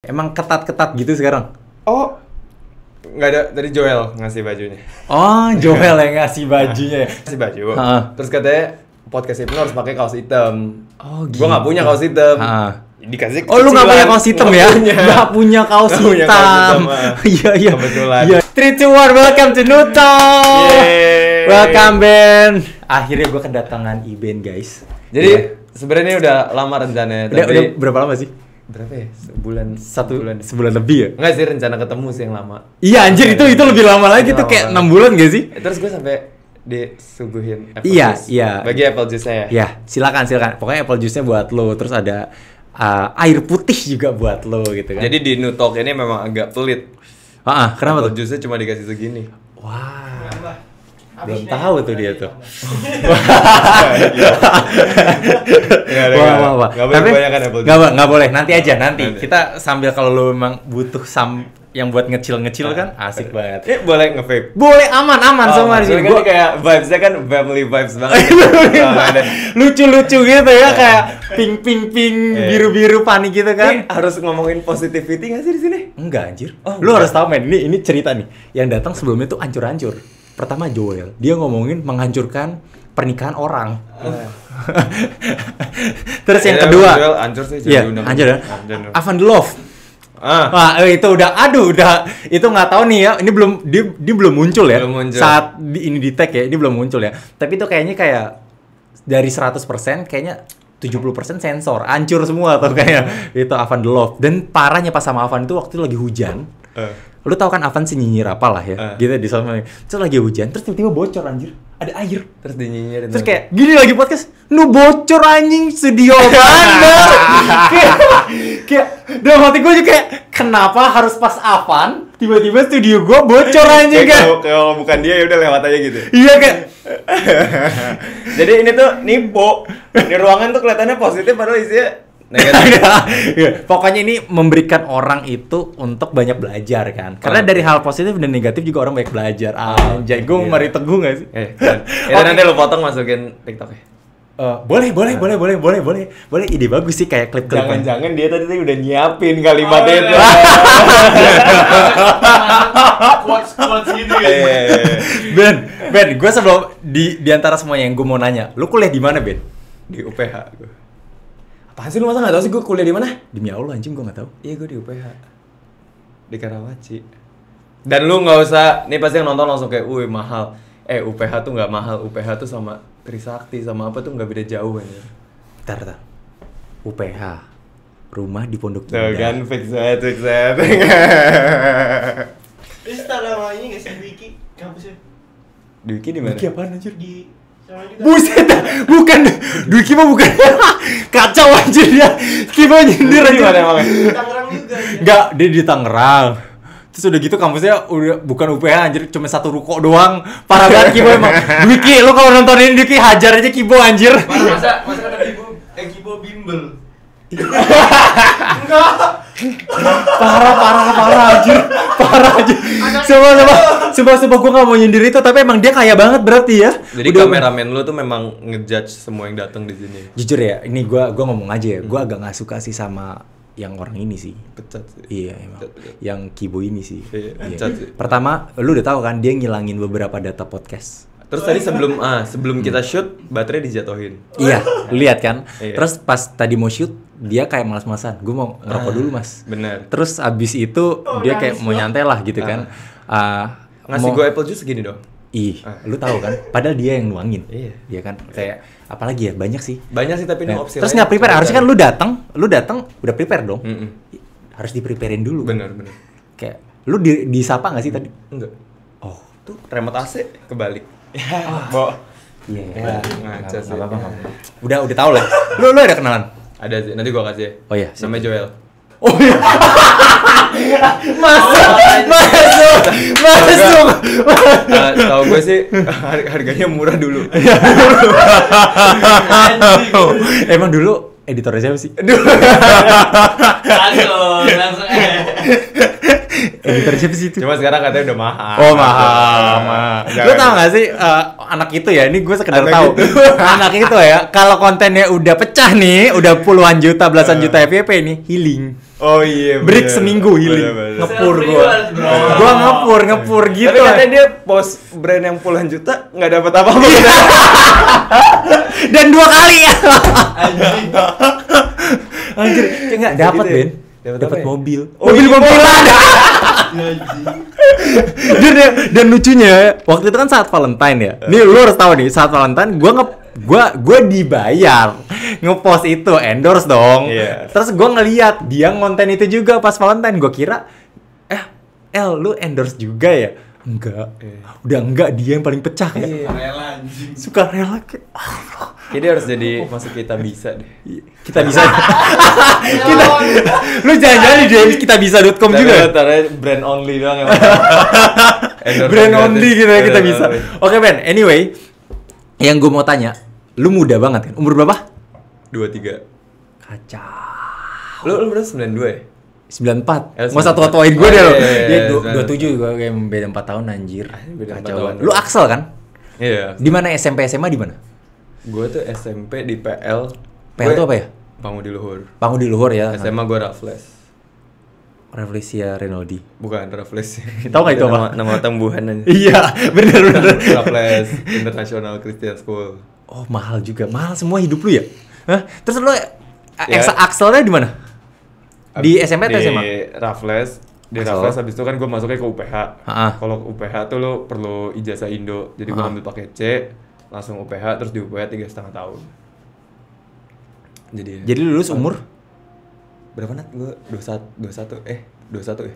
emang ketat-ketat gitu sekarang? Oh, nggak ada, tadi Joel ngasih bajunya. Oh, Joel yang ngasih bajunya ya? Ngasih baju. Ha. Terus katanya podcast Hypno harus pakai kaos hitam. Oh, Gua nggak punya kaos hitam. Ha. Dikasih Oh, lu nggak punya kecilan. kaos hitam Nggak ya? punya. Nggak punya kaos Nggak punya kaos hitam. hitam, Iya, iya. Kebetulan. Iya. 3, 2, 1, welcome to Nuto. Yeay. Welcome Ben. Akhirnya gue kedatangan Iben guys. Jadi Iya. sebenarnya ini udah lama rencananya, udah tapi berapa lama sih? berapa ya? Sebulan lebih ya? Enggak sih, rencana ketemu sih yang lama. Iya anjir, itu lebih lama lagi tuh, kayak 6 bulan gak sih? Terus gue sampai disuguhin apple Iya, juice. iya. Bagi apple juice-nya ya. Ya, silakan. Pokoknya apple juice-nya buat lo, terus ada air putih juga buat lo gitu kan. Jadi di Nutok ini memang agak pelit. Kenapa Apple tuh? juice-nya cuma dikasih segini. Wah. Belum tahu tuh dia tuh. Wah. Nggak boleh kebanyakan apple juice. Nggak boleh. Nanti aja, nanti. Nanti. Kita sambil kalau lo memang butuh yang buat ngecil kan asik banget. Boleh nge-vape. Boleh, aman semua di sini. Gua kayak vibes-nya kan family vibes banget. Lucu-lucu gitu ya, kayak pink biru-biru panik gitu Ini kan. harus ngomongin positivity nggak sih di sini? Enggak anjir. Oh, Lu enggak. harus tahu men, ini cerita nih. Yang datang sebelumnya tuh hancur-hancur. Pertama Joel, dia ngomongin menghancurkan pernikahan orang. Terus yang kedua, Joel hancur sih. iya, hancur ya. Avan the Love. Wah, itu udah itu nggak tahu nih ya. Ini dia belum muncul ya. Belum muncul. Saat ini di tag ya, ini belum muncul ya. Tapi itu kayaknya kayak dari 100% kayaknya 70% sensor, hancur semua tuh kayaknya. Itu Avan the Love. Dan parahnya pas sama Avan itu waktu itu lagi hujan. Lu tau kan Avan sih nyinyir apa lah ya. Gitu di sana. Terus lagi hujan, terus tiba-tiba bocor anjir. Ada air. Terus dinyinyirin. Terus kayak gini lagi podcast, nu bocor anjing studio banget. kayak dalam hati gue juga kayak kenapa harus pas Avan tiba-tiba studio gue bocor anjing kan? Kalau bukan dia ya udah lewat aja gitu. Iya kan? Jadi ini tuh nipo. Di ruangan tuh kelihatannya positif padahal isinya negatif. Iya, pokoknya ini memberikan orang itu untuk banyak belajar kan. Karena dari hal positif dan negatif juga orang banyak belajar. Anjay, gue mari teguh gak sih? Itu nanti lo potong masukin TikTok ya. Boleh, ide bagus sih kayak klip-klip. Jangan-jangan dia tadi udah nyiapin kalimat itu. Quotes gitu ya. Ben, gue sebelum di antara semuanya yang gue mau nanya, lu kuliah di mana Ben? Di UPH gue. Apaan sih lu masa nggak tahu sih gue kuliah di mana? Demi Allah anjing gue nggak tahu. Iya gue di UPH. Di Karawaci. Dan lu nggak usah, nih pasti yang nonton langsung kayak, wih mahal. UPH tuh nggak mahal, UPH tuh sama Trisakti sama apa tuh nggak beda jauh aja. Bentar. UPH, rumah di Pondok Tuh Indah. kan, fix that. Terus tak lama ini nggak sih Wiki kampusnya Di Wiki di mana? Wiki apaan anjir? di sama juga. Buset dah, bukan. Dwiki mah bukan. Kacau anjir dia. Kiba nyindir Di mana aja. emangnya? Di Tangerang juga. Enggak, dia di Tangerang. Terus udah gitu kampusnya udah bukan UPH anjir, cuma satu ruko doang. Parah banget Kibo emang. Dwiki, lu kalau nontonin Dwiki hajar aja Kibo anjir. Masa kata Kibo bimbel. Parah anjir. Coba gue gak mau nyindir itu, tapi emang dia kaya banget berarti ya. Jadi kameramen lu tuh memang ngejudge semua yang datang di sini. Jujur ya, ini gue ngomong aja ya, gue agak nggak suka sih sama yang orang ini sih. Pecat sih. Iya emang. Pecat. Yang Kibo ini sih. Iya, pecat sih. Pertama, lu udah tahu kan dia ngilangin beberapa data podcast. Terus tadi sebelum kita shoot baterai dijatuhin. Iya, lu lihat kan? Iya. Terus pas tadi mau shoot, dia kayak malas-malasan. Gue mau ngerokok dulu, Mas. Bener. Terus abis itu dia kayak mau nyantai lah gitu kan. Ngasih gue apple juice segini dong. Lu tahu kan? Padahal dia yang nuangin. Iya. Iya kan? Kayak apalagi ya, banyak sih. Banyak sih tapi ini Nah, opsi terus lain. nggak prepare, harusnya kan lu datang udah prepare dong. Harus di preparein dulu. Bener. Kayak lu disapa nggak sih tadi? Enggak. Oh, Tuh remote AC kebalik. Bo. iya. Ngaca sih. Nggak apa-apa. Udah tahu lah. Lu ada kenalan? Ada sih, nanti gua kasih. Oh iya, siap. Namanya Joel. Oh iya. Masuk. Tahu gue sih harganya murah dulu. Emang dulu editornya siapa sih? Langsung Editornya siapa sih itu? Cuma sekarang katanya udah mahal. Oh mahal. Lu tau gak sih anak itu ya? Ini gue sekedar Anak tahu. itu. Anak itu ya, kalau kontennya udah pecah nih, udah puluhan juta, belasan juta FYP nih, healing. Oh iya. Break bener. seminggu healing. Bener. Ngepur Selfie gua. harus, bro. Gua ngepur gitu. Tapi katanya dia post brand yang puluhan juta nggak dapat apa-apa. Dan 2 kali ya. Anjing. Anjir, kayak enggak dapat, Gitu ya? Ben. Dapat Dapat apa ya? mobil. Oh, iya. Mobil-mobilan. Anjing. dan lucunya waktu itu kan saat Valentine ya. Nih lu harus tahu nih, saat Valentine gua dibayar ngepost itu, endorse dong. Iya. Terus gua ngeliat dia ngonten itu juga pas Valentine. Gua kira lu endorse juga ya? Enggak. Udah enggak, dia yang paling pecah kayak. Iya. Rela anjing. Suka rela kayak Jadi harus jadi masuk kita bisa deh. kita bisa. kita lu jangan-jangan di DM kita bisa.com juga. Taruh brand only doang yang Brand only gitu ya, kita Brand bisa. only. Oke Ben, anyway, yang gue mau tanya, lu muda banget kan? Umur berapa? 23. Kacau. Lu berarti 92 ya? 94. Ya, Masa tua-tuain gue deh lo. iya, Dia iya, 27 gue kayak beda 4 tahun anjir. Beda 4 Kacauan. tahun. Lu Axel kan? Iya. Di mana SMP SMA di mana? Gue tuh SMP di PL. PL tuh apa ya? Pangudi Luhur. Pangudi Luhur ya. SMA gue Raffles. Revolusia Renaldi. Bukan Raffles. Tahu nggak itu apa? Nama tambuhan aja. Iya, bener. Raffles International Christian School. Oh, mahal juga. Mahal semua hidup lu ya? Hah? Terus lu Ya. Axelnya di mana? Di SMP atau SMA? Di Raffles. Di Axel. Raffles habis itu kan gue masuknya ke UPH. Ha-ha. Kalau UPH tuh lo perlu ijazah Indo. Jadi gue Ha-ha. ambil paket C, langsung UPH, terus di UPH 3,5 tahun. Jadi lu lulus umur? Berapa Nat? Gue 21 ya?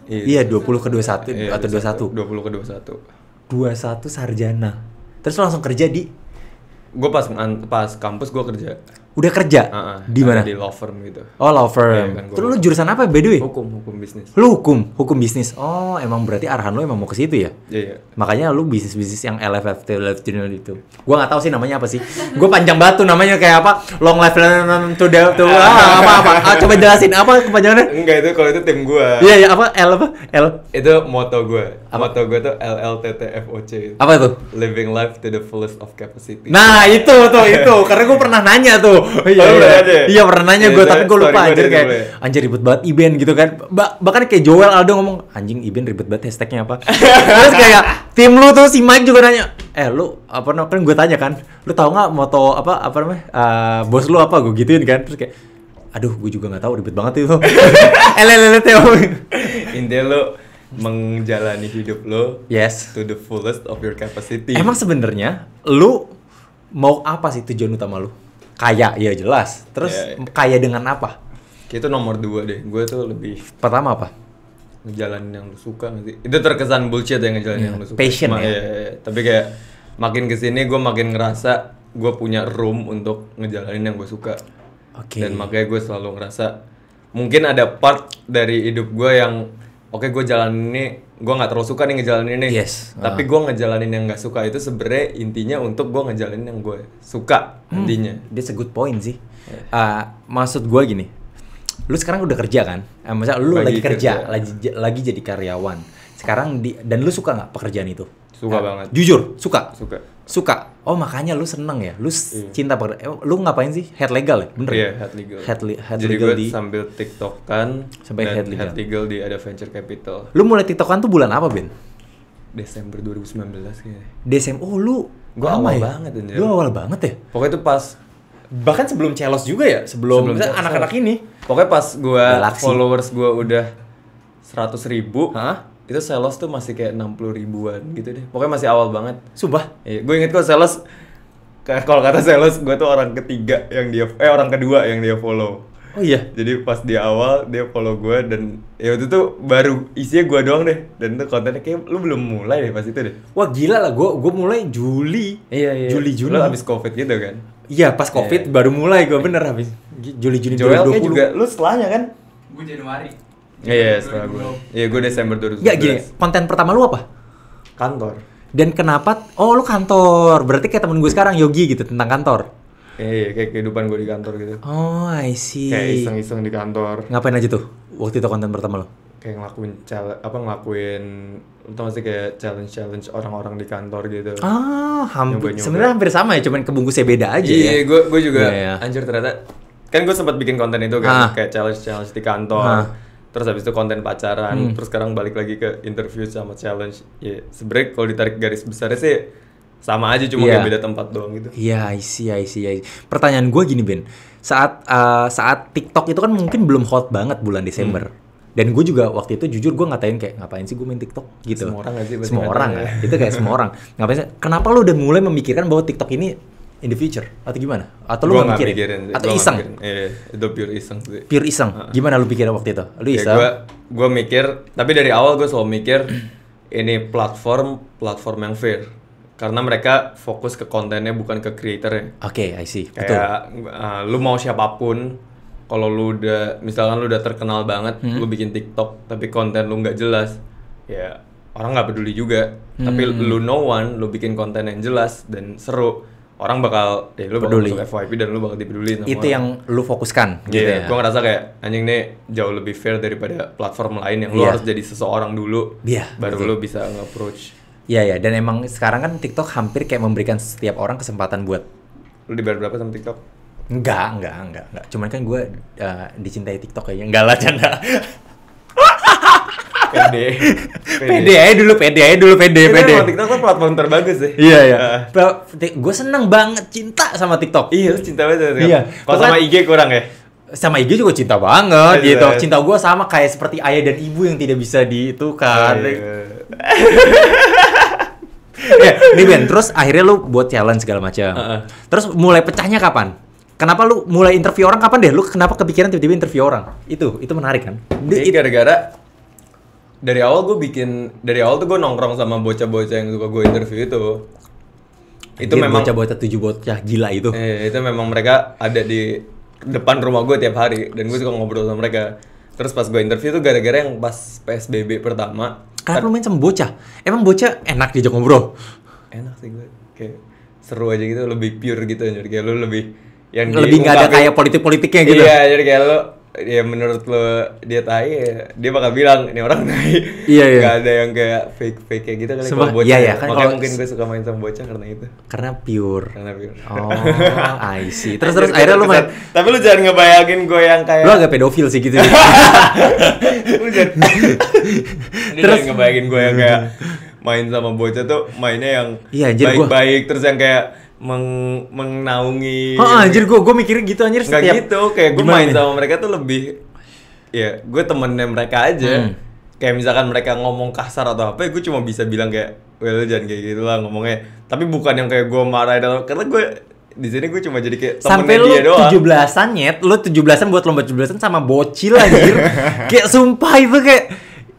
Iya, 20 ke 21 Iya, atau 21. 20 ke 21. 21 sarjana. Terus lu langsung kerja di Gue pas kampus gue kerja. udah kerja? Di mana? Di law firm gitu. Oh, law firm. Iya, kan, gua Terus lu law firm. jurusan apa by the way? Hukum bisnis. Lu hukum bisnis. Oh, emang berarti arahan lu emang mau ke situ ya? Iya. Makanya lu bisnis yang LFFT Life Journal itu. Gua nggak tahu sih namanya apa sih. Gua panjang batu namanya kayak apa? Long life to apa? Coba jelasin apa kepanjangannya? Enggak, itu kalau itu tim gue. Iya, apa? L. Itu moto gue. Apa? Moto gue tuh LLTTFOC. Apa itu? Living life to the fullest of capacity. Nah, itu. Karena gua pernah nanya tuh. pernah nanya? Iya, pernah nanya Iya, gua, saya- tapi gua lupa sorry, gua anjir deh kayak dulu ya. anjir ribet banget Iben gitu kan. Bahkan kayak Joel Aldo ngomong, "Anjing Iben ribet banget hashtagnya apa?" Terus kayak tim lu tuh si Mike juga nanya, lu apa namanya, kan gue tanya kan, lu tahu nggak moto apa namanya, bos lu apa, gue gituin kan. Terus kayak, aduh gue juga nggak tahu, ribet banget itu. Intinya lo menjalani hidup lo Yes. to the fullest of your capacity. Emang sebenarnya lu mau apa sih tujuan utama lu? Kaya, ya jelas. Terus Ya, ya. kaya dengan apa? Itu nomor 2 deh. Gue tuh lebih Pertama apa? ngejalanin yang lu suka nggak sih? Itu terkesan bullshit ya ngejalanin Iya, yang lu suka. passion ya? Iya. Tapi kayak makin kesini gue makin ngerasa gue punya room untuk ngejalanin yang gue suka. Oke. Dan makanya gue selalu ngerasa mungkin ada part dari hidup gue yang oke, gue jalanin ini, gue nggak terlalu suka nih ngejalanin ini. Yes. Tapi gue ngejalanin yang nggak suka itu sebenarnya intinya untuk gue ngejalanin yang gue suka intinya. That's a good point sih. Maksud gue gini, lu sekarang udah kerja kan? Maksudnya lu lagi kerja, lagi jadi karyawan. Sekarang dan lu suka nggak pekerjaan itu? Suka banget. Jujur, suka. Suka. Oh, makanya lu seneng ya? Lu cinta pekerjaan. Lu ngapain sih? Head legal ya? Bener? Iya, ya? head legal. Head Jadi legal gue di. sambil tiktokan Sampai dan head legal. head legal di ada venture capital. Lu mulai tiktokan tuh bulan apa, Ben? Desember 2019 kayaknya. Desember. Oh, lu Gua lama awal ya? banget, anjir. Lu awal banget ya? Pokoknya itu pas Bahkan sebelum Celos juga ya? Sebelum Celos. anak-anak ini. Pokoknya pas gue Galaxy. followers gue udah 100.000, Hah? itu sales tuh masih kayak 60 ribuan gitu deh. Pokoknya masih awal banget. Sumpah. Iya, gue inget kok sales, kalau kata sales gue tuh orang ketiga yang orang kedua yang dia follow. Oh iya. Jadi pas di awal dia follow gue dan ya waktu itu baru isinya gue doang deh. Dan itu kontennya kayak lu belum mulai deh pas itu deh. Wah gila lah, gue mulai Juli. Juli Juni. Lu abis covid gitu kan? Iya, pas Covid baru mulai gue bener habis Juli Juni Joel 2020. kayak juga lu setelahnya kan? Gue Januari. Iya, setelah gue. Iya, gue Desember 2019. Enggak gini, konten pertama lu apa? Kantor. Dan kenapa? Oh, lu kantor. Berarti kayak temen gue sekarang Yogi gitu tentang kantor. Iya, kayak kehidupan gue di kantor gitu. Oh, I see. Kayak iseng-iseng di kantor. Ngapain aja tuh waktu itu konten pertama lu? kayak ngelakuin lu tau gak sih kayak challenge orang-orang di kantor gitu. Hampir Nyoba-nyoba. sebenarnya hampir sama ya, cuman kebungkusnya beda aja ya. Iya, gue juga Iya. anjir ternyata kan gue sempat bikin konten itu kan kayak challenge di kantor. Terus habis itu konten pacaran, terus sekarang balik lagi ke interview sama challenge. Ya, sebenarnya kalau ditarik garis besarnya sih sama aja, cuma kayak beda tempat doang gitu. Iya, I see. Pertanyaan gue gini, Ben. Saat TikTok itu kan mungkin belum hot banget bulan Desember. Dan gue juga waktu itu jujur gue ngatain kayak ngapain sih gue main TikTok gitu. Semua orang nggak sih? Semua orang ya. Itu kayak semua orang. Ngapain sih? Kenapa lu udah mulai memikirkan bahwa TikTok ini in the future atau gimana? Atau lu Gua nggak nggak mikirin? sih, Atau gua iseng? nggak mikirin. Iya, itu pure iseng sih. Pure iseng. Gimana lu pikirnya waktu itu? Lu iseng? Gue mikir, tapi dari awal gue selalu mikir ini platform yang fair. Karena mereka fokus ke kontennya bukan ke creatornya. Oke, I see. Betul. Kayak lu mau siapapun, kalau lu misalkan lu udah terkenal banget, lu bikin TikTok tapi konten lu nggak jelas, ya orang nggak peduli juga. Tapi lu no one, lu bikin konten yang jelas dan seru, orang bakal lu bakal Peduli. masuk FYP dan lu bakal dipeduli sama Itu orang. yang lu fokuskan gitu ya. Gue ngerasa kayak anjing nih jauh lebih fair daripada platform lain yang lu Iya. harus jadi seseorang dulu, Iya, baru betul. lu bisa nge-approach. Iya, dan emang sekarang kan TikTok hampir kayak memberikan setiap orang kesempatan buat Lu dibayar berapa sama TikTok? Enggak. Cuman kan gue dicintai TikTok kayaknya. Enggak lah, canda. Pede aja dulu. Itu emang TikTok kan platform terbagus sih. Iya. Gue seneng banget cinta sama TikTok. Iya, lu cinta banget. Iya. Kalau sama IG kurang ya? Sama IG juga cinta banget Iya. gitu. Cinta gue sama kayak seperti ayah dan ibu yang tidak bisa diitukan. Ya, nih Ben, terus akhirnya lu buat challenge segala macam. Terus mulai pecahnya kapan? Kenapa lu mulai interview orang kapan deh? Lu kenapa kepikiran tiba-tiba interview orang? Itu menarik kan? Ini gara-gara dari awal tuh gue nongkrong sama bocah-bocah yang suka gue interview itu. Itu memang bocah-bocah 7 bocah gila itu. itu memang mereka ada di depan rumah gue tiap hari dan gue suka ngobrol sama mereka. Terus pas gue interview tuh gara-gara yang pas PSBB pertama. Kenapa lu main sama bocah? Emang bocah enak diajak ngobrol? Enak sih gue, kayak seru aja gitu, lebih pure gitu, jadi kayak lu lebih yang Lebih nggak ada diungkapin- kayak politik-politiknya gitu. Iya, jadi kayak lu ya menurut lo dia tai ya, dia bakal bilang ini orang tai. Iya. Gak ada yang kayak fake kayak gitu kali Sumpah, kalau bocah. iya, ya. kan Makanya kalau- mungkin gue suka main sama bocah karena itu. Karena pure. Karena pure. Oh, I see. Terus akhirnya lu main. Tapi lu jangan ngebayangin gue yang kayak Lu agak pedofil sih gitu. lu jangan Terus- jangan ngebayangin gue yang kayak main sama bocah tuh mainnya yang Iya, anjir, gua- baik-baik terus yang kayak menaungi. Oh, anjir gue mikirnya gitu anjir Nggak setiap. gitu, kayak gue Gimana main nih? sama mereka tuh lebih ya gue temennya mereka aja. Kayak misalkan mereka ngomong kasar atau apa, gue cuma bisa bilang kayak, well jangan kayak gitu lah ngomongnya. Tapi bukan yang kayak gue marahin atau karena gue di sini gue cuma jadi kayak Sampai temennya lu dia doang. 17-an nyet, lu 17-an buat lomba 17-an sama bocil anjir. Kayak sumpah itu kayak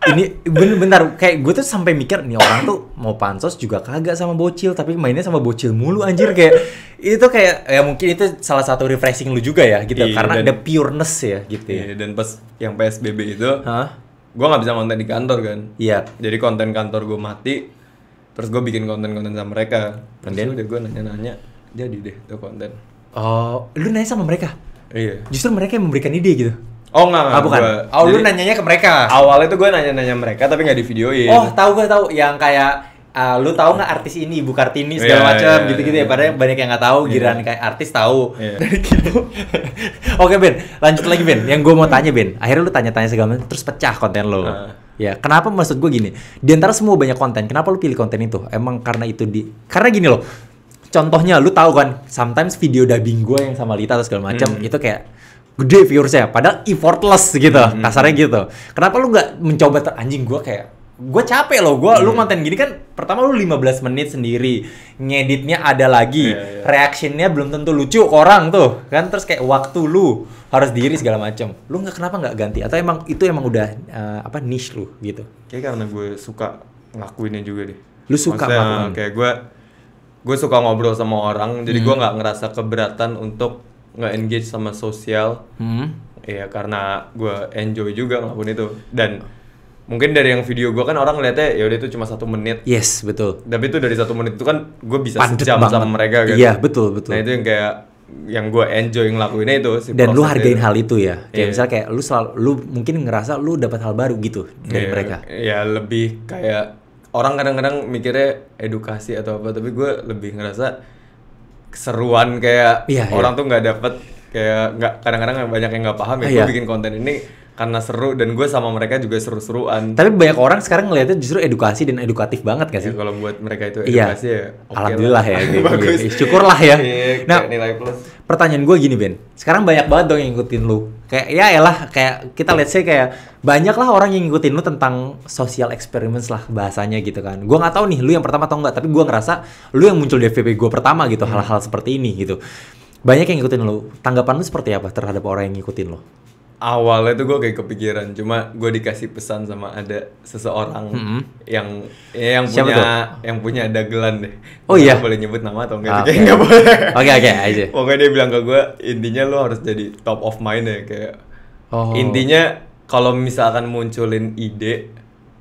ini bentar kayak gue tuh sampai mikir nih orang tuh mau pansos juga kagak sama bocil tapi mainnya sama bocil mulu anjir kayak itu kayak ya mungkin itu salah satu refreshing lu juga ya gitu Iya, karena dan- ada pureness ya gitu ya. Iya, dan pas yang PSBB itu, Hah? gue nggak bisa konten di kantor kan. Iya. Jadi konten kantor gue mati, terus gue bikin konten-konten sama mereka. Terus And then? udah gue nanya-nanya, jadi deh tuh konten. Oh, lu nanya sama mereka? Iya. Justru mereka yang memberikan ide gitu. Oh enggak, Ah bukan. gua- Oh, lu jadi nanyanya ke mereka. awalnya tuh gue nanya-nanya mereka tapi nggak di videoin. Oh, tahu yang kayak lu tahu nggak artis ini Ibu Kartini segala Iya, macam iya, gitu-gitu iya. ya. Padahal banyak yang nggak tahu, giliran kayak artis tahu. Iya. Dari gitu. Oke Ben, lanjut lagi Ben. Yang gue mau tanya Ben, akhirnya lu tanya-tanya segala macam, terus pecah konten lo. Ya, kenapa maksud gue gini? Di antara semua banyak konten, kenapa lu pilih konten itu? Emang karena itu karena gini loh. Contohnya lu tahu kan, sometimes video dubbing gue yang sama Lita atau segala macam itu kayak gede viewersnya, padahal effortless gitu, kasarnya gitu. Kenapa lu nggak mencoba anjing gue kayak gue capek loh, lu konten gini kan pertama lu 15 menit sendiri, ngeditnya ada lagi, Iya. reactionnya belum tentu lucu ke orang tuh, kan terus kayak waktu lu harus diri segala macam. Lu kenapa nggak ganti? Atau emang itu emang udah niche lu gitu? Kayak karena gue suka ngelakuinnya juga deh. Lu suka Maksudnya, ngelakuin? kayak gue suka ngobrol sama orang, jadi gue nggak ngerasa keberatan untuk nge-engage sama sosial. Iya, karena gue enjoy juga ngelakuin itu. Dan mungkin dari yang video gue kan orang ngeliatnya ya udah itu cuma 1 menit. Yes, betul. Tapi itu dari 1 menit itu kan gue bisa Padet sejam banget. sama mereka kan. Iya, betul. Nah itu yang kayak yang gue enjoy ngelakuinnya itu si Dan lu prosesnya hargain itu. hal itu ya. Kayak Iya. misalnya kayak lu mungkin ngerasa lu dapat hal baru gitu dari Iya, mereka. Ya lebih kayak orang kadang-kadang mikirnya edukasi atau apa, tapi gue lebih ngerasa keseruan kayak Iya, orang tuh nggak dapet kayak nggak kadang-kadang banyak yang nggak paham ya. Iya. Gue bikin konten ini karena seru dan gue sama mereka juga seru-seruan. Tapi banyak orang sekarang ngelihatnya justru edukasi dan edukatif banget gak Ya, sih? kalau buat mereka itu Iya. edukasi ya oke Alhamdulillah lah. ya. Gitu. Bagus. Syukurlah ya. Iya, Nah, kayak nilai plus. pertanyaan gue gini Ben, sekarang banyak banget dong yang ngikutin lu. Kayak ya elah, kayak kita let's say kayak banyak lah orang yang ngikutin lu tentang social experiments lah bahasanya gitu kan. Gue nggak tahu nih lu yang pertama atau enggak, tapi gue ngerasa lu yang muncul di FVP gue pertama gitu, hal-hal seperti ini gitu. Banyak yang ngikutin lu. Tanggapan lu seperti apa terhadap orang yang ngikutin lu? Awalnya tuh gue kayak kepikiran, cuma gue dikasih pesan sama ada seseorang yang Siapa punya dagelan deh. Oh iya? Boleh nyebut nama atau enggak? Ah, Kayak oke. nggak boleh. Oke aja. Pokoknya dia bilang ke gue, intinya lo harus jadi top of mind ya kayak. Oh. Intinya kalau misalkan munculin ide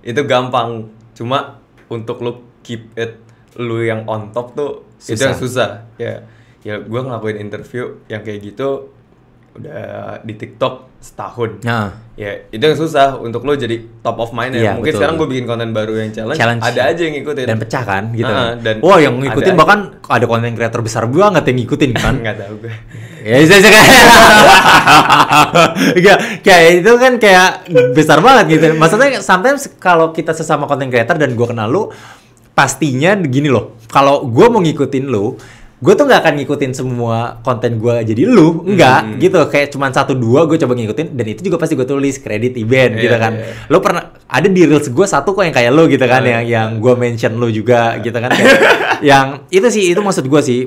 itu gampang, cuma untuk lo keep it lu yang on top tuh itu Susah. yang susah. Ya gue ngelakuin interview yang kayak gitu udah di TikTok setahun. Nah, Ya itu yang susah untuk lo jadi top of mind ya. Iya, Mungkin betul. sekarang gue bikin konten baru yang challenge, ada aja yang ngikutin. dan pecah kan gitu. Dan Wah, yang ngikutin ada bahkan ada konten creator besar banget yang ngikutin kan. nggak tahu gue. Ya bisa kayak itu kan kayak besar banget gitu. Maksudnya sometimes kalau kita sesama content creator dan gue kenal lu, pastinya gini loh. Kalau gue mau ngikutin lu, gue tuh nggak akan ngikutin semua konten gue jadi lu, enggak gitu. Kayak cuman 1-2 gue coba ngikutin, dan itu juga pasti gue tulis kredit event gitu kan. Lo pernah ada di reels gue satu kok yang kayak lo gitu kan, yang gue mention lo juga gitu kan. Yang itu sih, itu maksud gue sih.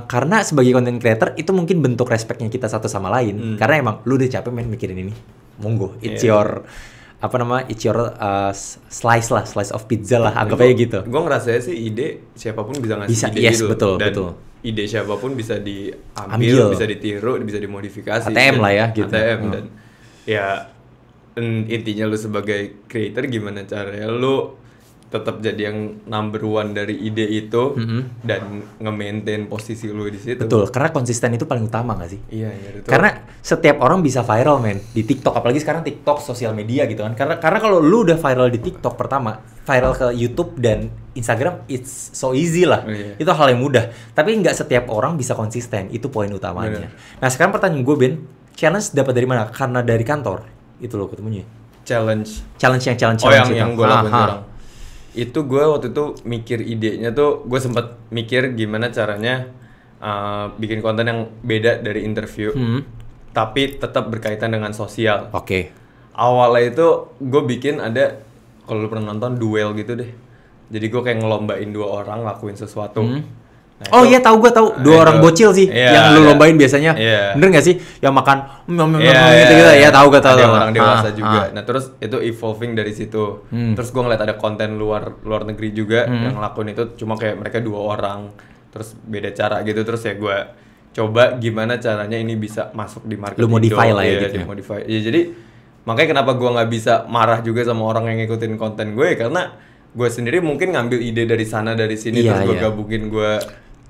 Karena sebagai content creator itu mungkin bentuk respectnya kita satu sama lain. Karena emang lu udah capek main mikirin ini, monggo, it's your it's your slice of pizza lah, anggap aja gitu. Gue ngerasa sih ide siapapun bisa ngasih Bisa, ide yes, gitu. betul, Dan betul. ide siapapun bisa diambil, Ambil. bisa ditiru, bisa dimodifikasi. ATM lah ya, gitu. ATM dan ya intinya lu sebagai creator gimana caranya lu tetap jadi yang number one dari ide itu dan nge-maintain posisi lu di situ. Betul, karena konsisten itu paling utama gak sih? Iya, betul. Karena setiap orang bisa viral men di TikTok, apalagi sekarang TikTok sosial media gitu kan. Karena kalau lu udah viral di TikTok pertama, viral ke YouTube dan Instagram, it's so easy lah. Iya. Itu hal yang mudah. Tapi nggak setiap orang bisa konsisten, itu poin utamanya. Nah sekarang pertanyaan gue Ben, challenge dapat dari mana? Karena dari kantor itu lo ketemunya. Challenge Challenge Oh itu. yang gue lakuin Aha. sekarang. Itu gue waktu itu mikir idenya tuh, gue sempat mikir gimana caranya bikin konten yang beda dari interview, tapi tetap berkaitan dengan sosial. Oke. Awalnya itu gue bikin ada, kalau lu pernah nonton duel gitu deh. Jadi gue kayak ngelombain 2 orang lakuin sesuatu. Nah, Oh itu- iya, tahu gue tahu. Dua orang itu- bocil sih Iya, yang lu iya. lombain biasanya. Iya. Bener nggak sih? Yang makan Iya, gitu gitu. Ya tahu gue tahu. Ada tahu. orang dewasa Ah, juga. ah. Nah terus itu evolving dari situ. Terus gue ngeliat ada konten luar negeri juga yang ngelakuin itu, cuma kayak mereka 2 orang. Terus beda cara gitu. Terus ya gue coba gimana caranya ini bisa masuk di market Lu modify lah ya Iya, gitu ya. dimodify. Ya jadi makanya kenapa gue nggak bisa marah juga sama orang yang ngikutin konten gue, karena gue sendiri mungkin ngambil ide dari sana dari sini, Iya, terus gue iya. gabungin, gue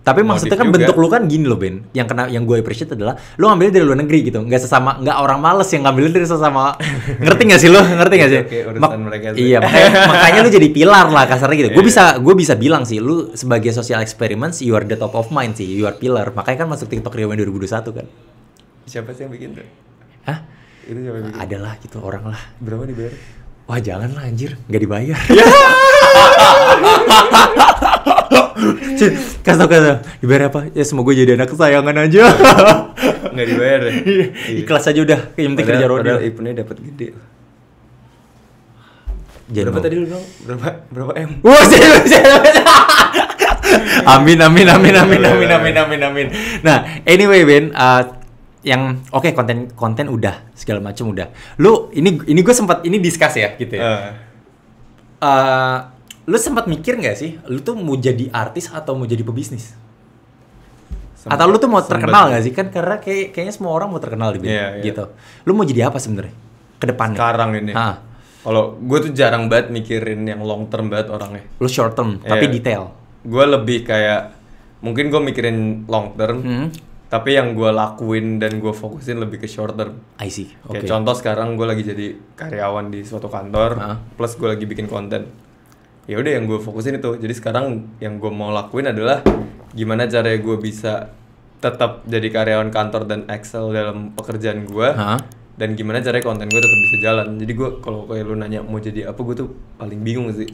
Tapi maksudnya kan modif juga. bentuk lu kan gini loh Ben. Yang gue appreciate adalah lu ngambilnya dari luar negeri gitu. Nggak orang males yang ngambilnya dari sesama. Ngerti nggak sih lu? Ngerti nggak sih? Oke, urusan mereka sih. Iya, makanya lu jadi pilar lah kasarnya gitu. Gue bisa bilang sih lu sebagai social experiments you are the top of mind sih. You are pillar. Makanya kan masuk TikTok Rewind 2021 kan. Siapa sih yang bikin tuh? Hah? Itu siapa yang bikin? Adalah gitu orang lah. Berapa dibayar? Wah jangan lah anjir, nggak dibayar. Kasih tau, dibayar apa? Ya semoga jadi anak kesayangan aja. Nggak dibayar ya? Ikhlas aja udah, yang penting kerja Rodi. Padahal eventnya dapat gede. Berapa tadi lu bilang? Berapa M? Wah, amin. Nah, anyway Ben, yang oke, konten udah, segala macam udah. Lu ini gue sempat ini discuss ya gitu ya. Lu sempat mikir nggak sih, lu tuh mau jadi artis atau mau jadi pebisnis? Atau lu tuh mau terkenal nggak sih? Kan karena kayaknya semua orang mau terkenal di Iya, iya. gitu. Lu mau jadi apa sebenarnya ke depannya? Sekarang ini. Ah. Kalau gue tuh jarang banget mikirin yang long term banget orangnya. Lu short term tapi Iya. detail. Gue lebih kayak mungkin gue mikirin long term, Tapi yang gue lakuin dan gue fokusin lebih ke short term. I see. Oke. Kayak contoh sekarang gue lagi jadi karyawan di suatu kantor, plus gue lagi bikin konten. Ya udah yang gue fokusin itu. Jadi sekarang yang gue mau lakuin adalah gimana caranya gue bisa tetap jadi karyawan kantor dan excel dalam pekerjaan gue. Dan gimana caranya konten gue tetap bisa jalan. Jadi gue kalau kayak lu nanya mau jadi apa, gue tuh paling bingung sih.